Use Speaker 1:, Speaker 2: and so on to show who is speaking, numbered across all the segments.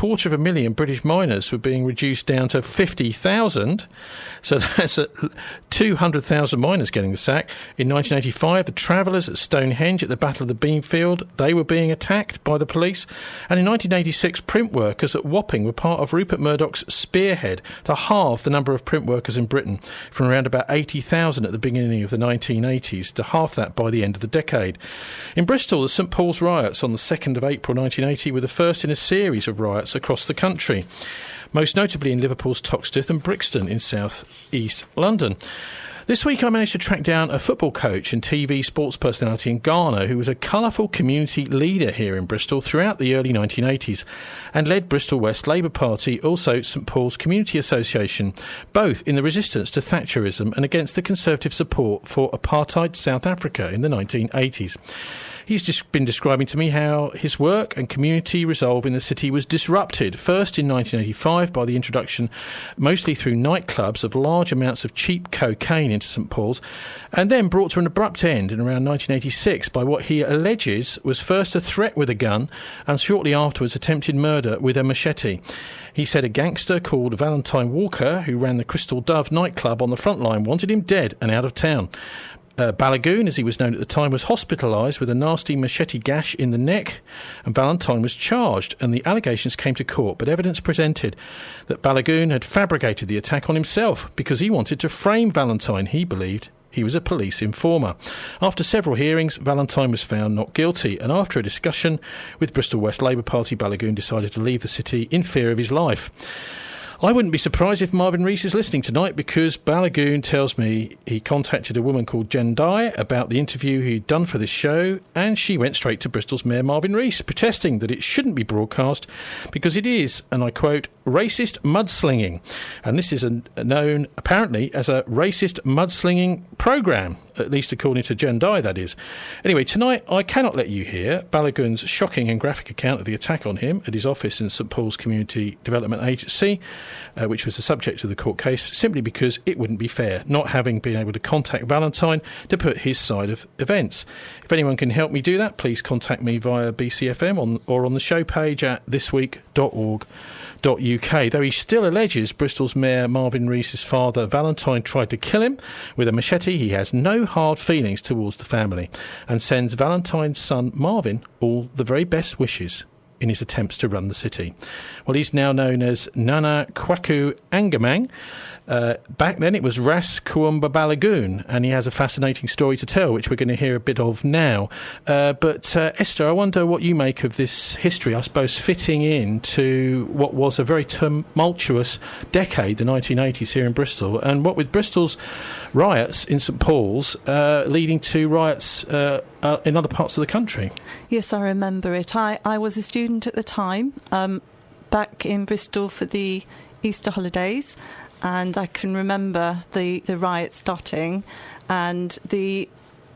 Speaker 1: 250,000 British miners were being reduced down to 50,000. So that's 200,000 miners getting the sack. In 1985, the travellers at Stonehenge at the Battle of the Beanfield, they were being attacked by the police. And in 1986, print workers at Wapping were part of Rupert Murdoch's spearhead to halve the number of print workers in Britain from around about 80,000 at the beginning of the 1980s to half that by the end of the decade. In Bristol, the St Paul's riots on the 2nd of April 1980 were the first in a series of riots across the country, most notably in Liverpool's Toxteth and Brixton in south east London. This week I managed to track down a football coach and TV sports personality in Ghana who was a colourful community leader here in Bristol throughout the early 1980s and led Bristol West Labour Party, also St Paul's Community Association, both in the resistance to Thatcherism and against the Conservative support for apartheid South Africa in the 1980s. He's just been describing to me how his work and community resolve in the city was disrupted, first in 1985 by the introduction, mostly through nightclubs, of large amounts of cheap cocaine into St Paul's, and then brought to an abrupt end in around 1986 by what he alleges was first a threat with a gun and shortly afterwards attempted murder with a machete. He said a gangster called Valentine Walker, who ran the Crystal Dove nightclub on the front line, wanted him dead and out of town. Balogun, as he was known at the time, was hospitalised with a nasty machete gash in the neck, and Valentine was charged, and the allegations came to court, but evidence presented that Balogun had fabricated the attack on himself because he wanted to frame Valentine. He believed he was a police informer. After several hearings, Valentine was found not guilty, and after a discussion with Bristol West Labour Party, Balogun decided to leave the city in fear of his life. I wouldn't be surprised if Marvin Rees is listening tonight, because Balogun tells me he contacted a woman called Jendai about the interview he'd done for this show, and she went straight to Bristol's Mayor Marvin Rees, protesting that it shouldn't be broadcast because it is, and I quote, racist mudslinging. And this is known, apparently, as a racist mudslinging programme, at least according to Jendai, that is. Anyway, tonight I cannot let you hear Balogun's shocking and graphic account of the attack on him at his office in St Paul's Community Development Agency, which was the subject of the court case, simply because it wouldn't be fair, not having been able to contact Valentine to put his side of events. If anyone can help me do that, please contact me via BCFM or on the show page at thisweek.org.uk. Though he still alleges Bristol's Mayor Marvin Rees' father Valentine tried to kill him with a machete, he has no hard feelings towards the family and sends Valentine's son Marvin all the very best wishes in his attempts to run the city. Well, he's now known as Nana Kwaku Agyemang. Back then it was Ras Kuomba Balogun, and he has a fascinating story to tell, which we're going to hear a bit of now. But Esther, I wonder what you make of this history, I suppose, fitting into what was a very tumultuous decade, the 1980s here in Bristol, and what with Bristol's riots in St Paul's leading to riots in other parts of the country.
Speaker 2: Yes, I remember it. I was a student at the time, back in Bristol for the Easter holidays, and I can remember the riot starting and the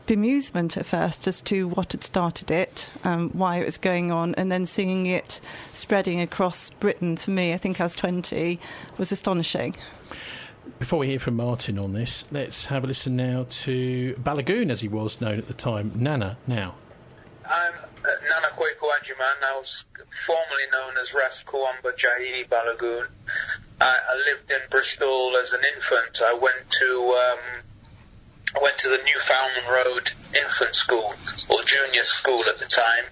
Speaker 2: bemusement at first as to what had started it, why it was going on, and then seeing it spreading across Britain. For me, I think I was 20, was astonishing.
Speaker 1: Before we hear from Martin on this, let's have a listen now to Balogun, as he was known at the time. Nana, now.
Speaker 3: I'm Nana Kwaku Agyemang. I was formerly known as Ras Kuomba Balogun. I lived in Bristol as an infant. I went to the Newfoundland Road infant school, or junior school at the time.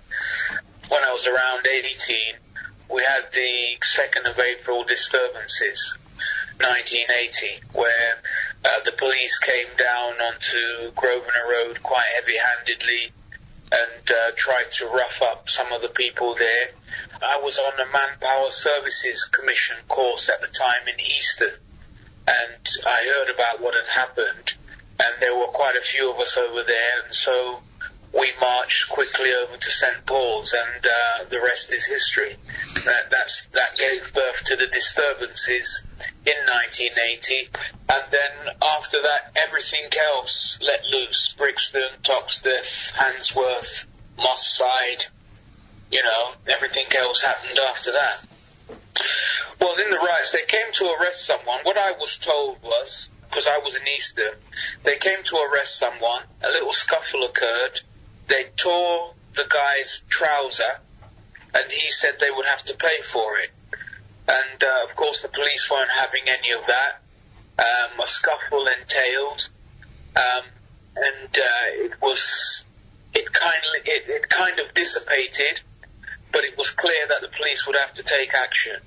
Speaker 3: When I was around 18, we had the 2nd of April disturbances, 1980, where the police came down onto Grosvenor Road quite heavy-handedly and tried to rough up some of the people there. I was on a Manpower Services Commission course at the time in Easton, and I heard about what had happened, and there were quite a few of us over there, and so we marched quickly over to St Paul's, and the rest is history. That gave birth to the disturbances in 1980, and then after that everything else let loose. Brixton, Toxteth, Handsworth, Moss Side, everything else happened after that. Well, in the riots, they came to arrest someone. What I was told was, because I was in Easton, they came to arrest someone, a little scuffle occurred, they tore the guy's trouser, and he said they would have to pay for it. And, of course, the police weren't having any of that. A scuffle entailed, and it kind of dissipated, but it was clear that the police would have to take action.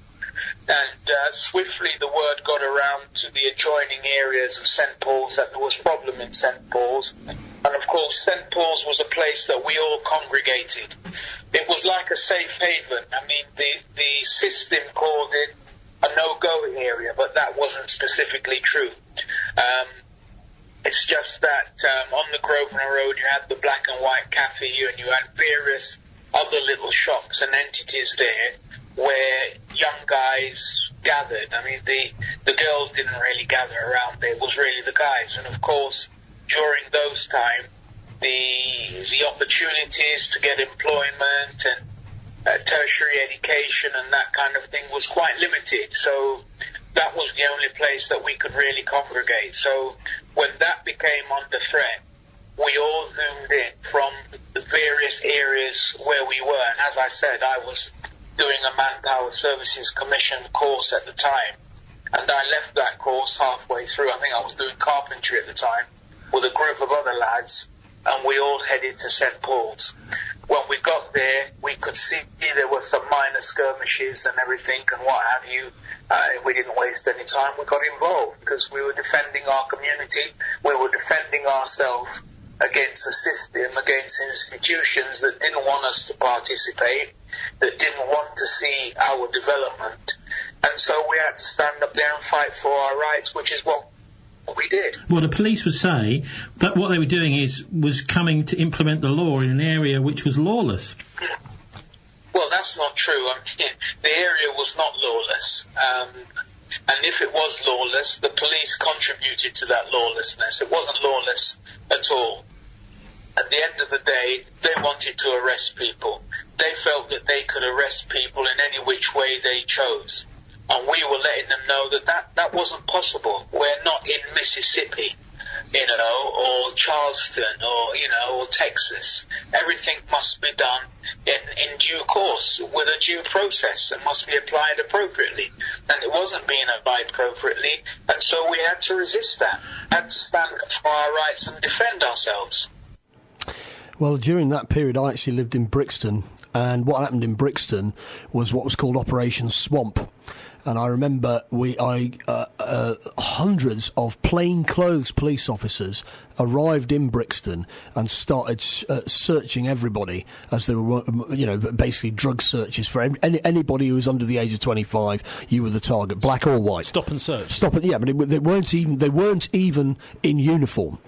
Speaker 3: And swiftly the word got around to the adjoining areas of St. Paul's that there was a problem in St. Paul's. And of course St. Paul's was a place that we all congregated. It was like a safe haven. I mean, the system called it a no-go area, but that wasn't specifically true. It's just that on the Grosvenor Road you had the Black and White Cafe and you had various other little shops and entities there where young guys gathered. I mean, the girls didn't really gather around there. It was really the guys. And of course, during those times, the opportunities to get employment and tertiary education and that kind of thing was quite limited. So that was the only place that we could really congregate. So when that became under threat, we all zoomed in from the various areas where we were. And as I said, I was doing a Manpower Services Commission course at the time. And I left that course halfway through. I think I was doing carpentry at the time with a group of other lads, and we all headed to St. Paul's. When we got there, we could see there were some minor skirmishes and everything and what have you. We didn't waste any time. We got involved because we were defending our community. We were defending ourselves against a system, against institutions that didn't want us to participate, that didn't want to see our development. And so we had to stand up there and fight for our rights, which is what we did.
Speaker 4: Well, the police would say that what they were doing was coming to implement the law in an area which was lawless.
Speaker 3: Well, that's not true. I mean, the area was not lawless. And if it was lawless, the police contributed to that lawlessness. It wasn't lawless at all. At the end of the day, they wanted to arrest people. They felt that they could arrest people in any which way they chose. And we were letting them know that wasn't possible. We're not in Mississippi, or Charleston, or Texas. Everything must be done in due course, with a due process, and must be applied appropriately. And it wasn't being applied appropriately, and so we had to resist that. Had to stand up for our rights and defend ourselves.
Speaker 5: Well, during that period, I actually lived in Brixton, and what happened in Brixton was what was called Operation Swamp. And I remember hundreds of plainclothes police officers arrived in Brixton and started searching everybody as they were, basically drug searches for anybody who was under the age of 25. You were the target, black or white.
Speaker 4: Stop and search.
Speaker 5: But they weren't even in uniform.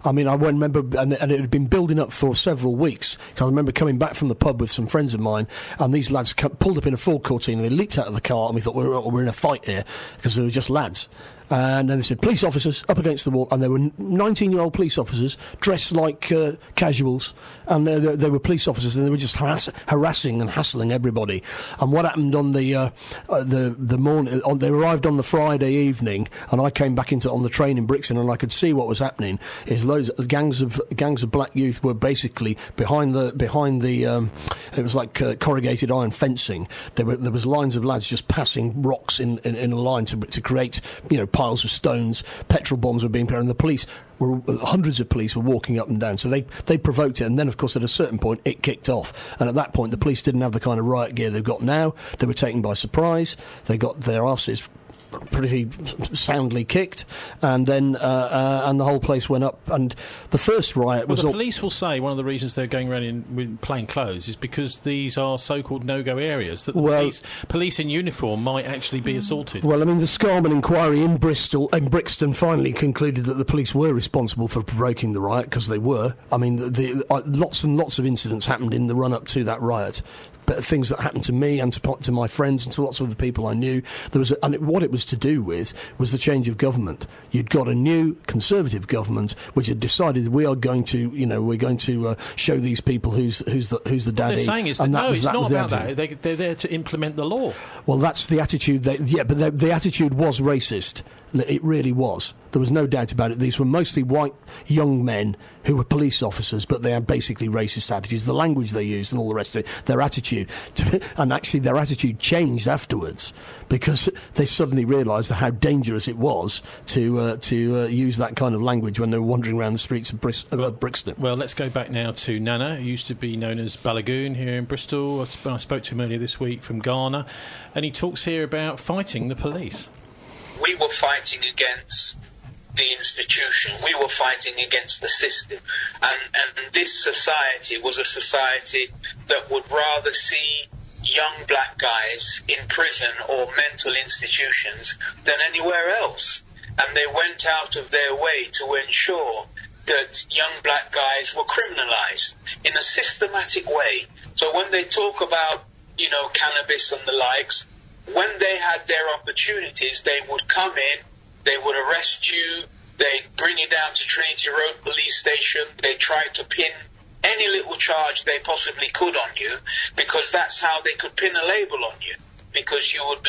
Speaker 5: I mean, I remember, and it had been building up for several weeks. I remember coming back from the pub with some friends of mine, and these lads pulled up in a Ford Cortina, they leaped out of the car, and we thought, we're in a fight here, because they were just lads. And then they said, police officers, up against the wall. And there were 19-year-old police officers dressed like casuals. And they were police officers, and they were just harassing and hassling everybody. And what happened on the morning, they arrived on the Friday evening, and I came back on the train in Brixton, and I could see what was happening. Is gangs of black youth were basically behind the it was like corrugated iron fencing. There was lines of lads just passing rocks in a line to create, piles of stones. Petrol bombs were being put, and hundreds of police were walking up and down. So they provoked it, and then of course at a certain point it kicked off. And at that point the police didn't have the kind of riot gear they've got now. They were taken by surprise. They got their arses pretty soundly kicked, and then and the whole place went up. And the first riot was...
Speaker 4: Well, the police will say one of the reasons they're going around in plain clothes is because these are so-called no-go areas, that the police in uniform might actually be assaulted. Well,
Speaker 5: I mean, the Scarman inquiry in Brixton finally concluded that the police were responsible for provoking the riot, because they were. I mean, lots and lots of incidents happened in the run-up to that riot. But things that happened to me and to my friends and to lots of the people I knew. What it was to do with was the change of government. You'd got a new Conservative government which had decided we're going to show these people who's the daddy.
Speaker 4: What they're saying is it's not about that. They're there to implement the law.
Speaker 5: Well, that's the attitude. But the attitude was racist. It really was. There was no doubt about it. These were mostly white young men who were police officers, but they had basically racist attitudes. The language they used and all the rest of it, their attitude. And actually their attitude changed afterwards because they suddenly realised how dangerous it was to use that kind of language when they were wandering around the streets of Brixton.
Speaker 4: Well, let's go back now to Nana, who used to be known as Balogun here in Bristol. I spoke to him earlier this week from Ghana, and he talks here about fighting the police.
Speaker 3: We were fighting against the institution. We were fighting against the system. And this society was a society that would rather see young black guys in prison or mental institutions than anywhere else. And they went out of their way to ensure that young black guys were criminalized in a systematic way. So when they talk about, cannabis and the likes, when they had their opportunities, they would come in, they would arrest you, they'd bring you down to Trinity Road Police Station, they'd try to pin any little charge they possibly could on you, because that's how they could pin a label on you. Because you would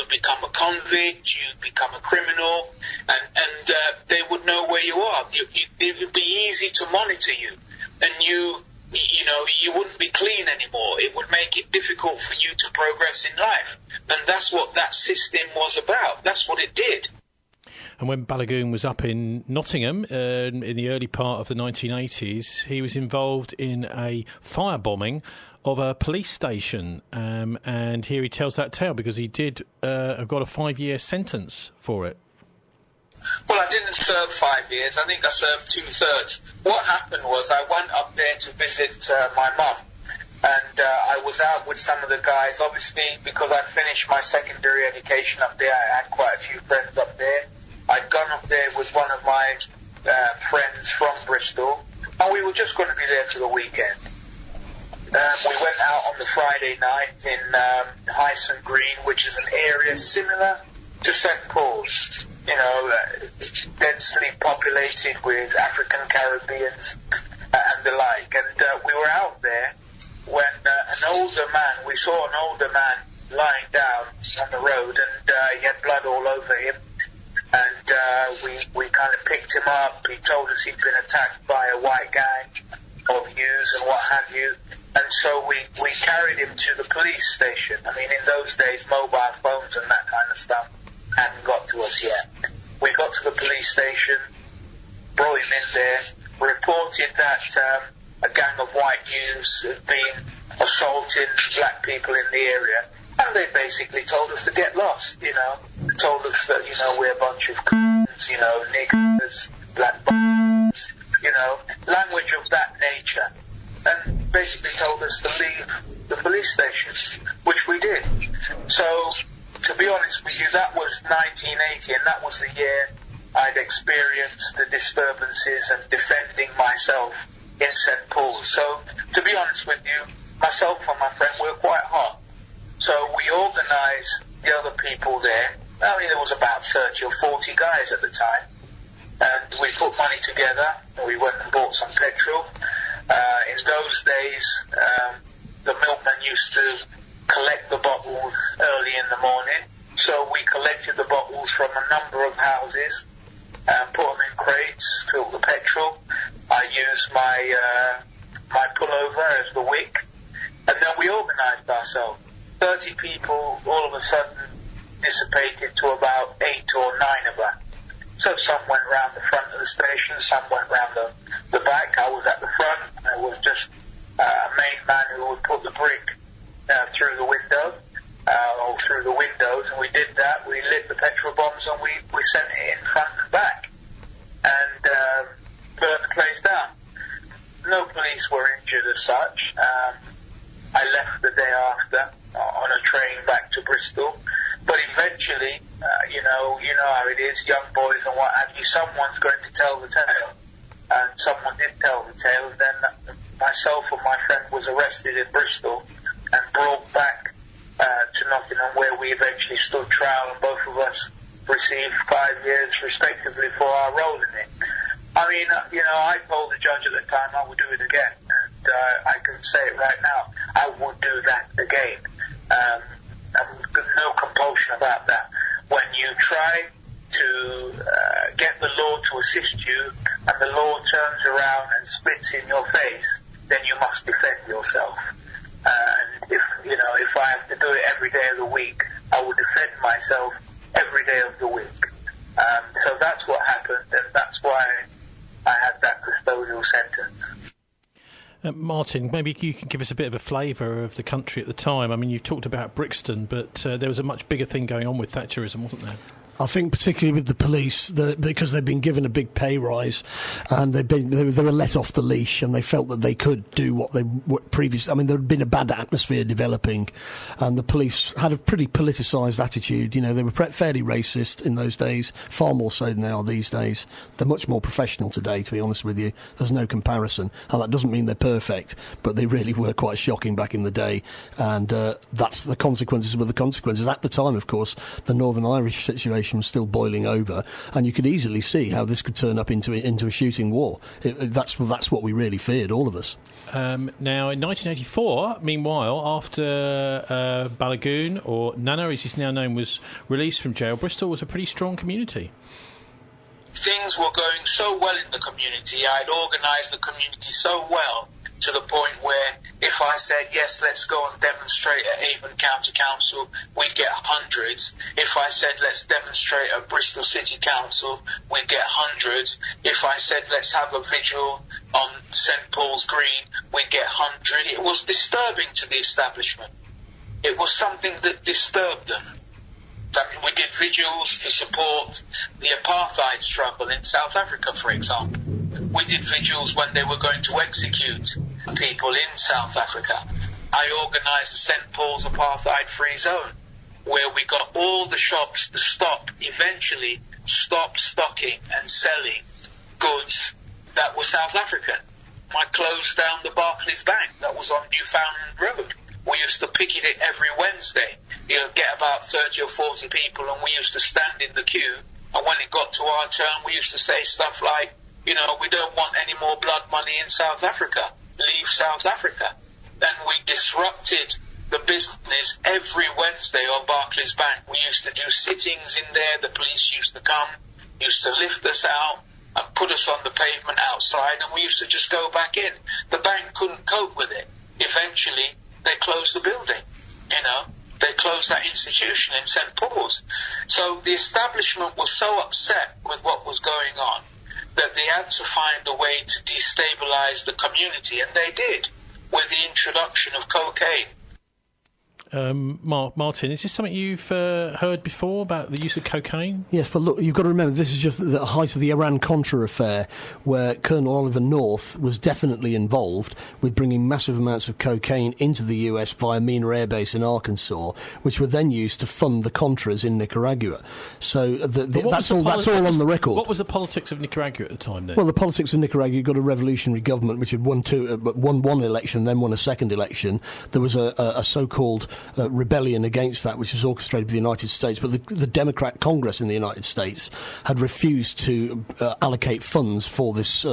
Speaker 3: become a convict, you'd become a criminal, and they would know where you are. It would be easy to monitor you, and you wouldn't be clean anymore. It would make it difficult for you to progress in life, and that's what that system was about. That's what it did.
Speaker 4: And when Balogun was up in Nottingham in the early part of the 1980s, he was involved in a firebombing of a police station, and here he tells that tale because he did have got a 5-year sentence for it.
Speaker 3: Well, I didn't serve 5 years. I think I served 2/3. What happened was I went up there to visit my mum, and I was out with some of the guys. Obviously, because I finished my secondary education up there, I had quite a few friends up there. I'd gone up there with one of my friends from Bristol, and we were just going to be there for the weekend. We went out on the Friday night in Hyson Green, which is an area similar to St. Paul's, densely populated with African Caribbeans and the like. And we were out there when we saw an older man lying down on the road, and he had blood all over him. And we kind of picked him up. He told us he'd been attacked by a white gang of youths and what have you. And so we carried him to the police station. I mean, in those days, mobile phones and that kind of stuff hadn't got to us yet. We got to the police station, brought him in there, reported that a gang of white youths had been assaulting black people in the area. And they basically told us to get lost, told us that, we're a bunch of niggers, black b****s, language of that nature. And basically told us to leave the police station, which we did. So, to be honest with you, that was 1980, and that was the year I'd experienced the disturbances and defending myself in St. Paul's. So, to be honest with you, myself and my friend were quite hot. So we organised the other people there. I mean, there was about 30 or 40 guys at the time. And we put money together, and we went and bought some petrol. In those days, the milkman used to collect the bottles early in the morning. So we collected the bottles from a number of houses and put them in crates, filled the petrol. I used my pullover as the wick. And then we organised ourselves. 30 people all of a sudden dissipated to about 8 or 9 of us. So some went round the front of the station, some went round the back. I was at the front. I was just a main man who would put the brick through the window, or through the windows, and we did that. We lit the petrol bombs and we sent it in front and back and burned the place down. No police were injured as such. I left the day after on a train back to Bristol, but eventually, you know how it is, young boys and what have you, someone's going to tell the tale, and someone did tell the tale. And then myself and my friend was arrested in Bristol and brought back to Nottingham, where we eventually stood trial, and both of us received 5 years respectively for our role in it. I mean, I told the judge at the time I would do it again, and I can say it right now, I would do that again. No compulsion about that. When you try to get the law to assist you, and the law turns around and spits in your face, then you must defend yourself. And if I have to do it every day of the week, I will defend myself every day of the week. So that's what happened, and that's why I had that custodial sentence.
Speaker 4: Martin, maybe you can give us a bit of a flavour of the country at the time. I mean, you've talked about Brixton, but there was a much bigger thing going on with Thatcherism, wasn't there?
Speaker 5: I think particularly with the police, because they've been given a big pay rise, and they were let off the leash, and they felt that they could do what they previously. I mean, there had been a bad atmosphere developing, and the police had a pretty politicised attitude. You know, they were fairly racist in those days, far more so than they are these days. They're much more professional today, to be honest with you. There's no comparison, and that doesn't mean they're perfect, but they really were quite shocking back in the day, and that's the consequences were the consequences. At the time, of course, the Northern Irish situation was still boiling over, and you could easily see how this could turn up into a shooting war. That's what we really feared, all of us.
Speaker 4: Now, in 1984, meanwhile, after Balogun, or Nana as he's now known, was released from jail, Bristol was a pretty strong community.
Speaker 3: Things were going so well in the community. I'd organised the community so well, to the point where if I said, yes, let's go and demonstrate at Avon County Council, we'd get hundreds. If I said, let's demonstrate at Bristol City Council, we'd get hundreds. If I said, let's have a vigil on St Paul's Green, we'd get 100. It was disturbing to the establishment. It was something that disturbed them. I mean, we did vigils to support the apartheid struggle in South Africa, for example. We did vigils when they were going to execute people in South Africa. I organised the St Paul's apartheid-free zone, where we got all the shops to eventually stop stocking and selling goods that were South African. I closed down the Barclays Bank that was on Newfoundland Road. We used to picket it every Wednesday. Get about 30 or 40 people, and we used to stand in the queue. And when it got to our turn, we used to say stuff like, we don't want any more blood money in South Africa. Leave South Africa. Then we disrupted the business every Wednesday on Barclays Bank. We used to do sittings in there. The police used to come, used to lift us out and put us on the pavement outside, and we used to just go back in. The bank couldn't cope with it. Eventually, they closed the building. They closed that institution in St Paul's. So the establishment was so upset with what was going on that they had to find a way to destabilise the community, and they did, with the introduction of cocaine.
Speaker 4: Martin, is this something you've heard before about the use of cocaine?
Speaker 5: Yes, but look, you've got to remember, this is just the height of the Iran Contra affair, where Colonel Oliver North was definitely involved with bringing massive amounts of cocaine into the US via Mena Air Base in Arkansas, which were then used to fund the Contras in Nicaragua. So that's all on the record.
Speaker 4: What was the politics of Nicaragua at the time then?
Speaker 5: Well, the politics of Nicaragua, you've got a revolutionary government which had won one election, then won a second election. There was a so-called rebellion against that, which was orchestrated by the United States, but the Democrat Congress in the United States had refused to allocate funds for this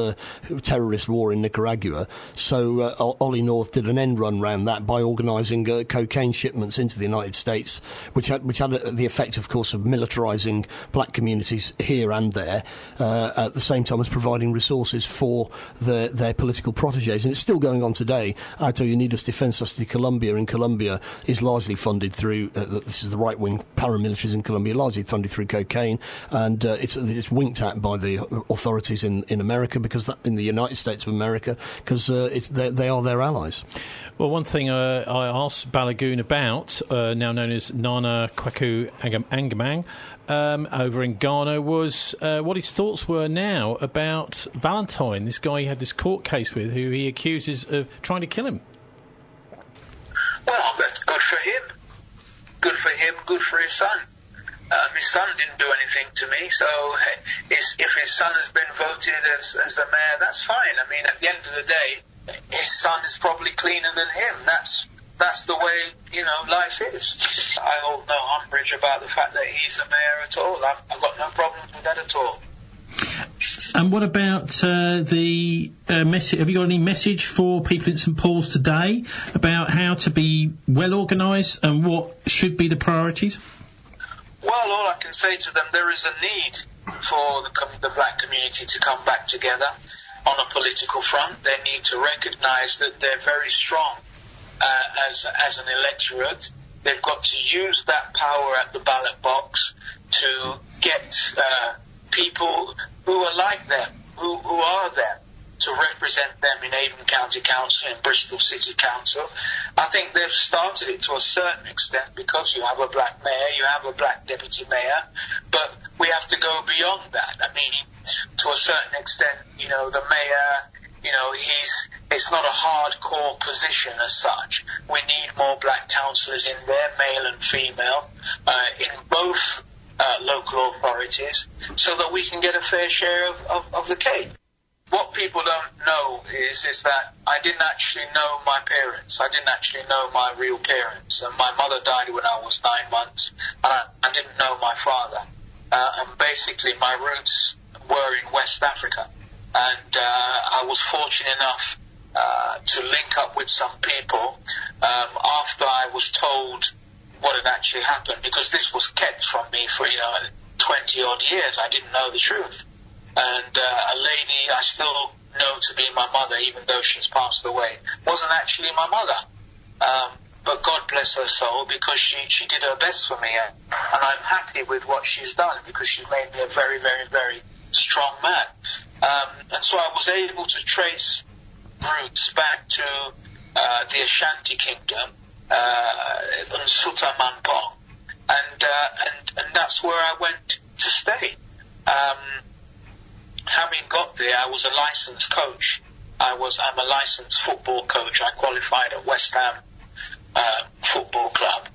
Speaker 5: terrorist war in Nicaragua. So Ollie North did an end run round that by organising cocaine shipments into the United States, which had the effect, of course, of militarising black communities here and there, at the same time as providing resources for their political protégés. And it's still going on today. I tell you, Unidas Defensa de Colombia in Colombia is largely funded through, this is the right-wing paramilitaries in Colombia, largely funded through cocaine, and it's winked at by the authorities in America, because in the United States of America, because they are their allies.
Speaker 4: Well, one thing I asked Balogun about, now known as Nana Kwaku Agyemang, over in Ghana, was what his thoughts were now about Valentine, this guy he had this court case with, who he accuses of trying to kill him.
Speaker 3: Well, that's good for him. Good for him, good for his son. His son didn't do anything to me, so if his son has been voted as the mayor, that's fine. I mean, at the end of the day, his son is probably cleaner than him. That's the way, life is. I hold no umbrage about the fact that he's the mayor at all. I've got no problem with that at all.
Speaker 6: And what about the message? Have you got any message for people in St Paul's today about how to be well organised and what should be the priorities?
Speaker 3: Well, all I can say to them, there is a need for the black community to come back together on a political front. They need to recognise that they're very strong as an electorate. They've got to use that power at the ballot box to get people who are like them, who are them, to represent them in Avon County Council, in Bristol City Council. I think they've started it to a certain extent because you have a black mayor, you have a black deputy mayor, but we have to go beyond that. I mean, to a certain extent, you know, the mayor, you know, it's not a hardcore position as such. We need more black councillors in there, male and female, in both local authorities, so that we can get a fair share of the cake. What people don't know is that I didn't actually know my parents. I didn't actually know my real parents. And my mother died when I was 9 months, and I didn't know my father. And basically, my roots were in West Africa. And I was fortunate enough to link up with some people after I was told what had actually happened, because this was kept from me for 20-odd years. I didn't know the truth. And a lady I still know to be my mother, even though she's passed away, wasn't actually my mother. But God bless her soul, because she did her best for me. And I'm happy with what she's done, because she made me a very, very, very strong man. And so I was able to trace roots back to the Ashanti Kingdom, Nsuta Mampong. And that's where I went to stay. Having got there, I was a licensed coach. I'm a licensed football coach. I qualified at West Ham Football Club,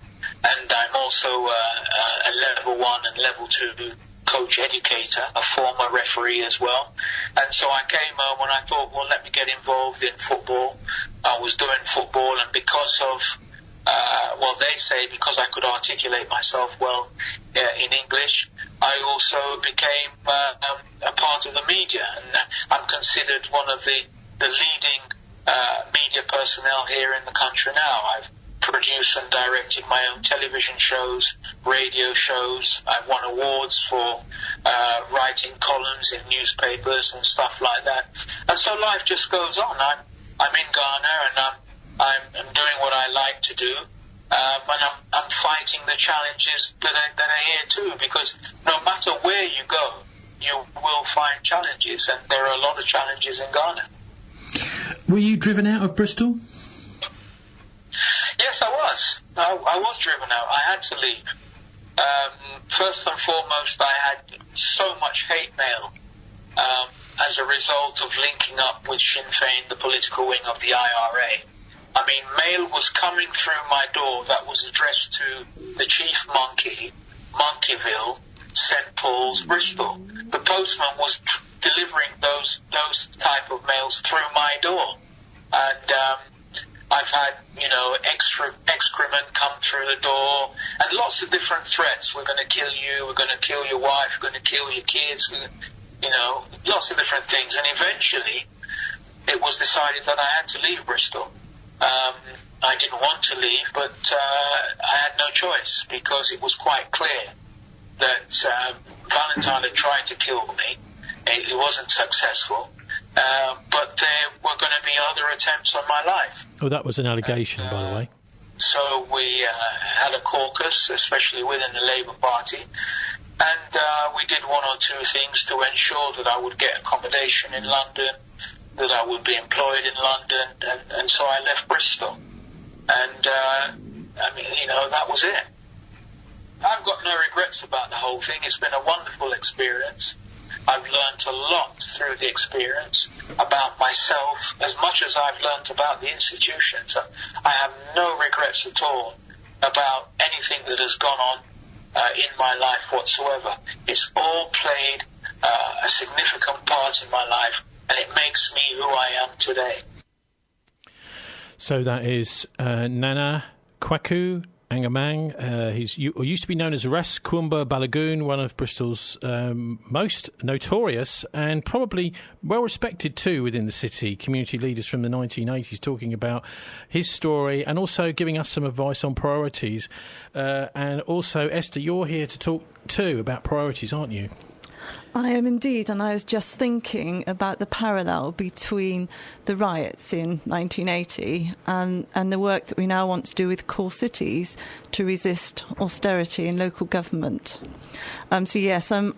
Speaker 3: and I'm also a level 1 and level 2 coach educator, a former referee as well. And so I came home and I thought, well, let me get involved in football. I was doing football, and because of they say because I could articulate myself well in English, I also became a part of the media, and I'm considered one of the leading media personnel here in the country now. I've produced and directed my own television shows, radio shows. I've won awards for writing columns in newspapers and stuff like that. And so life just goes on. I'm in Ghana, and I'm doing what I like to do. And I'm fighting the challenges that are here too, because no matter where you go, you will find challenges, and there are a lot of challenges in Ghana.
Speaker 6: Were you driven out of Bristol?
Speaker 3: Yes, I was. I was driven out. I had to leave. First and foremost, I had so much hate mail as a result of linking up with Sinn Fein, the political wing of the IRA. I mean, mail was coming through my door that was addressed to the Chief Monkey, Monkeyville, St. Paul's, Bristol. The postman was delivering those type of mails through my door. And I've had, excrement come through the door, and lots of different threats. We're going to kill you, we're going to kill your wife, we're going to kill your kids, lots of different things. And eventually, it was decided that I had to leave Bristol. I didn't want to leave, but I had no choice, because it was quite clear that Valentine had tried to kill me. It wasn't successful, but there were going to be other attempts on my life.
Speaker 4: Oh, that was an allegation, by the way.
Speaker 3: So we had a caucus, especially within the Labour Party, and we did one or two things to ensure that I would get accommodation in London, that I would be employed in London, and so I left Bristol. And, that was it. I've got no regrets about the whole thing. It's been a wonderful experience. I've learnt a lot through the experience about myself, as much as I've learnt about the institution. So I have no regrets at all about anything that has gone on in my life whatsoever. It's all played a significant part in my life, and it makes me who I am today.
Speaker 4: So that is Nana Kwaku Agyemang. He used to be known as Ras Kuomba Balogun, one of Bristol's most notorious and probably well-respected too within the city. Community leaders from the 1980s talking about his story and also giving us some advice on priorities. And also, Esther, you're here to talk too about priorities, aren't you?
Speaker 2: I am indeed, and I was just thinking about the parallel between the riots in 1980 and the work that we now want to do with core cities to resist austerity in local government. So yes, I'm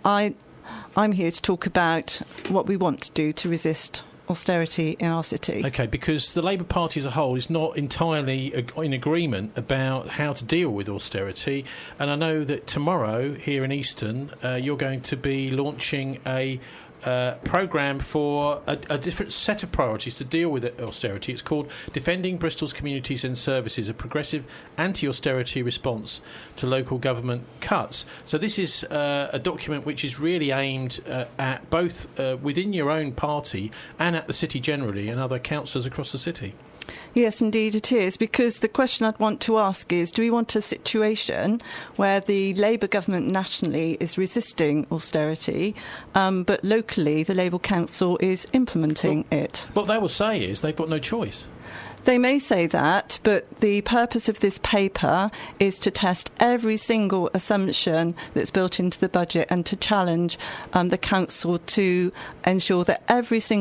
Speaker 2: here to talk about what we want to do to resist austerity in our city.
Speaker 4: OK, because the Labour Party as a whole is not entirely in agreement about how to deal with austerity. And I know that tomorrow here in Easton, you're going to be launching a programme for a different set of priorities to deal with austerity. It's called Defending Bristol's Communities and Services, a progressive anti-austerity response to local government cuts. So this is a document which is really aimed at both within your own party and at the city generally and other councillors across the city.
Speaker 2: Yes, indeed it is, because the question I'd want to ask is, do we want a situation where the Labour government nationally is resisting austerity, but locally the Labour Council is implementing it?
Speaker 4: What they will say is they've got no choice.
Speaker 2: They may say that, but the purpose of this paper is to test every single assumption that's built into the budget and to challenge the council to ensure that every single